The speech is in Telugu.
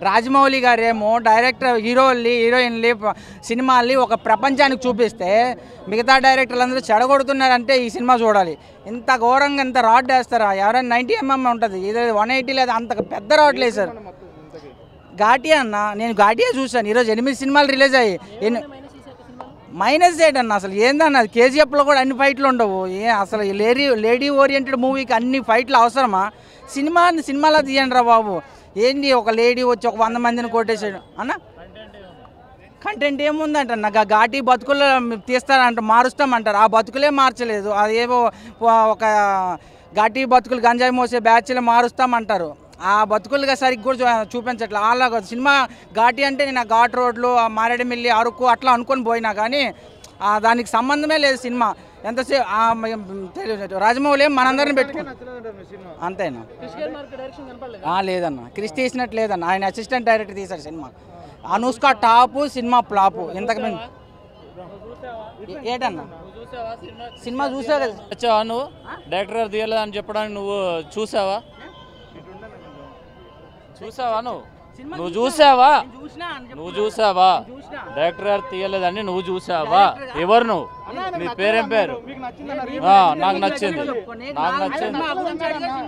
రాజమౌళి గారేమో డైరెక్టర్ హీరోయిన్లు సినిమాల్ని ఒక ప్రపంచానికి చూపిస్తే మిగతా డైరెక్టర్లు అందరూ చెడగొడుతున్నారంటే ఈ సినిమా చూడాలి. ఇంత ఘోరంగా ఇంత రాడ్ వేస్తారా? ఎవరైనా 90mm ఉంటుంది, ఇది 180 లేదా అంత పెద్ద రాడ్ లేదు సార్. ఘాటియా అన్న, నేను ఘాటియా చూశాను. ఈరోజు 8 సినిమాలు రిలీజ్ అయ్యి మైనస్ చేయడం అన్న. అసలు ఏందన్న, కేజీఎఫ్లో కూడా అన్ని ఫైట్లు ఉండవు. అసలు లేడీ ఓరియంటెడ్ మూవీకి అన్ని ఫైట్లు అవసరమా? సినిమాలో తీయండి రా బాబు. ఏంటి ఒక లేడీ వచ్చి ఒక 100 మందిని కొట్టేసాడు అన్న. కంటెంట్ ఏముందంట నాకు ఘాటీ బతుకులు తీస్తారంట, మారుస్తామంటారు. ఆ బతుకులే మార్చలేదు. అదేవో ఒక ఘాటీ బతుకులు గంజాయి మోసే బ్యాచ్లు మారుస్తామంటారు. ఆ బతుకులుగా సరిగ్గా కూడా చూపించట్లే. అలాగ సినిమా ఘాటీ అంటే నేను ఆ ఘాట్ రోడ్లు, ఆ మారేడుమిల్లి, అరకు అట్లా అనుకొని పోయినా కానీ దానికి సంబంధమే లేదు సినిమా. ఎంతసేపు రాజమౌళి మనందరిని పెట్టుకుని అంతేనా? లేదన్న, క్రిష్ తీసినట్టు లేదన్న. ఆయన అసిస్టెంట్ డైరెక్టర్ తీశాడు cinema. Anushka top, cinema flop. ఇంతకు ఏటన్నా సినిమా చూసావు కదా? వచ్చావా నువ్వు? డైరెక్టర్ గారు తీయలేదు అని చెప్పడానికి నువ్వు చూసావా? నువ్వు చూసావా? డైరెక్టర్ గారు తీయలేదని నువ్వు చూసావా? ఎవరు నువ్వు? నీ పేరేం పేరు? నాకు నచ్చింది.